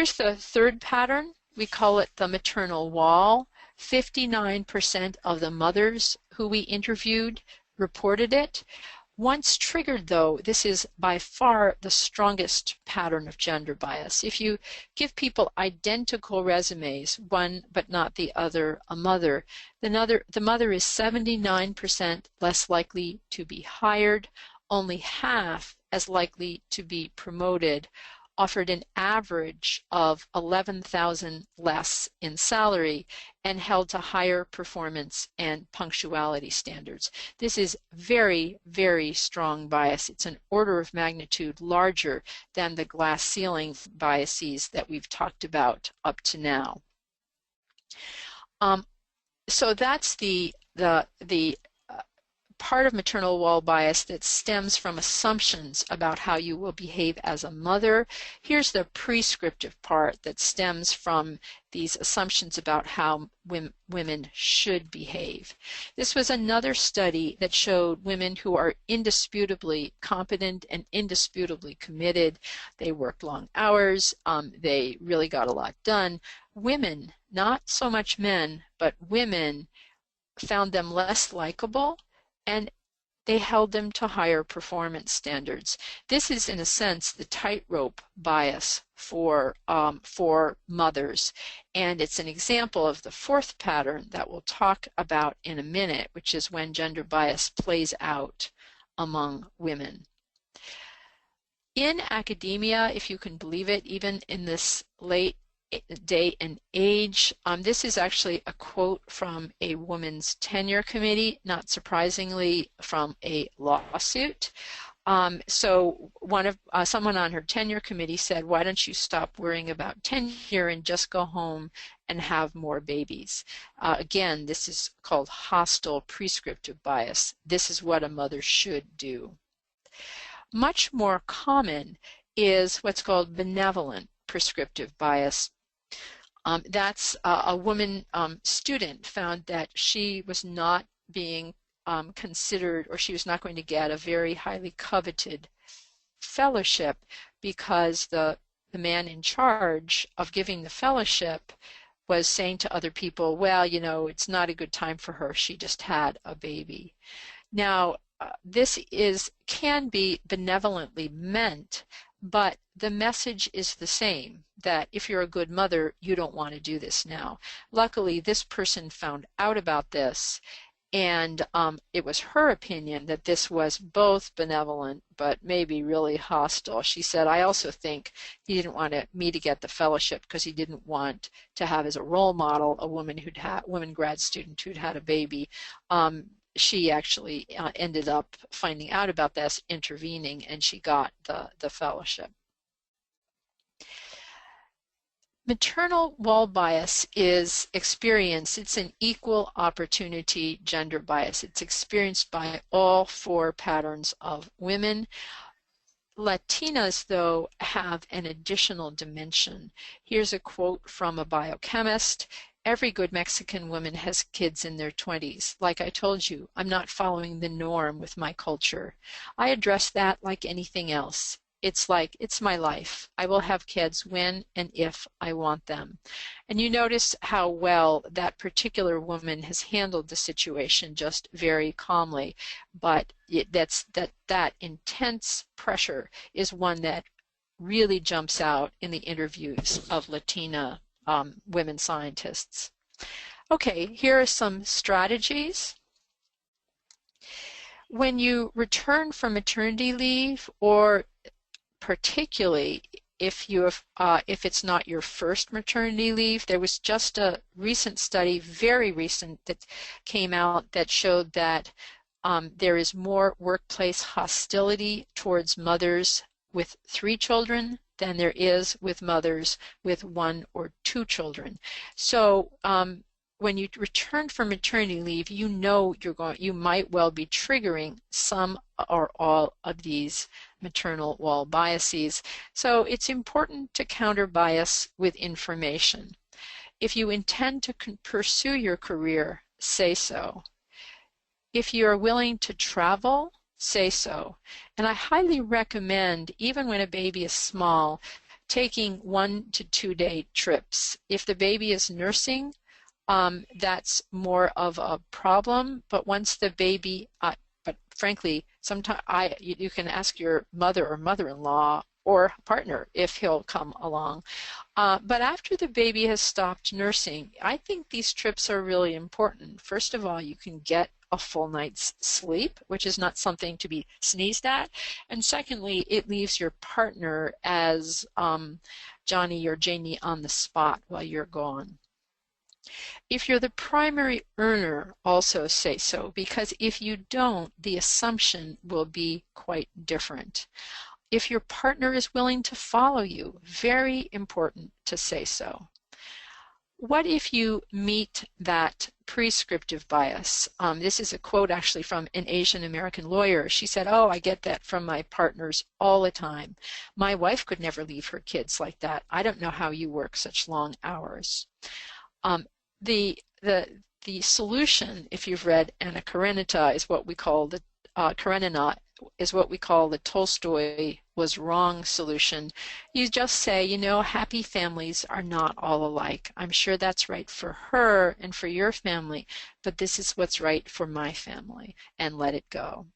Here's the third pattern. We call it the maternal wall. 59% of the mothers who we interviewed reported it. Once triggered, though, this is by far the strongest pattern of gender bias. If you give people identical resumes, one but not the other, the mother is 79% less likely to be hired, only half as likely to be promoted, offered an average of $11,000 less in salary, and held to higher performance and punctuality standards. This is very, very strong bias. It's an order of magnitude larger than the glass ceiling biases that we've talked about up to now. So that's the part of maternal wall bias that stems from assumptions about how you will behave as a mother. Here's the prescriptive part that stems from these assumptions about how women should behave. This was another study that showed women who are indisputably competent and indisputably committed. They worked long hours. They really got a lot done. Women, not so much men, but women, found them less likable, and they held them to higher performance standards. This is, in a sense, the tightrope bias for mothers, and it's an example of the fourth pattern that we'll talk about in a minute, which is when gender bias plays out among women. In academia, if you can believe it, even in this late day and age, this is actually a quote from a woman's tenure committee, not surprisingly from a lawsuit. So someone on her tenure committee said, why don't you stop worrying about tenure and just go home and have more babies? Again, this is called hostile prescriptive bias. This is what a mother should do. Much more common is what's called benevolent prescriptive bias. That's a woman student found that she was not being considered, or she was not going to get a very highly coveted fellowship because the man in charge of giving the fellowship was saying to other people, well, you know, it's not a good time for her. She just had a baby. Now, this can be benevolently meant, but the message is the same, that if you're a good mother, you don't want to do this now. Luckily, this person found out about this, and it was her opinion that this was both benevolent but maybe really hostile. She said, I also think he didn't want me to get the fellowship because he didn't want to have as a role model a woman grad student who'd had a baby. She actually ended up finding out about this, intervening, and she got the fellowship. Maternal wall bias is experienced. It's an equal opportunity gender bias. It's experienced by all four patterns of women. Latinas, though, have an additional dimension. Here's a quote from a biochemist. Every good Mexican woman has kids in their 20s. Like I told you, I'm not following the norm with my culture. I address that like anything else. It's like, it's my life. I will have kids when and if I want them. And you notice how well that particular woman has handled the situation, just very calmly. But that intense pressure is one that really jumps out in the interviews of Latina women scientists. Okay, here are some strategies. When you return from maternity leave, or particularly if it's not your first maternity leave, there was just a recent study, very recent, that came out that showed that there is more workplace hostility towards mothers with 3 children than there is with mothers with 1 or 2 children. So when you return from maternity leave, you know you might well be triggering some or all of these maternal wall biases. So it's important to counter bias with information. If you intend to pursue your career, say so. If you are willing to travel, say so. And I highly recommend, even when a baby is small, taking 1 to 2 day trips. If the baby is nursing, that's more of a problem, but once the baby, but frankly, sometimes you can ask your mother or mother-in-law or partner if he'll come along. But after the baby has stopped nursing, I think these trips are really important. First of all, you can get a full night's sleep, which is not something to be sneezed at. And secondly, it leaves your partner as Johnny or Janie on the spot while you're gone. If you're the primary earner, also say so, because if you don't, the assumption will be quite different. If your partner is willing to follow you, very important to say so. What if you meet that prescriptive bias? This is a quote actually from an Asian American lawyer. She said, "Oh, I get that from my partners all the time. My wife could never leave her kids like that. I don't know how you work such long hours." The solution, if you've read Anna Karenina, is what we call the Tolstoy was wrong solution. You just say, you know, happy families are not all alike. I'm sure that's right for her and for your family, but this is what's right for my family, and let it go.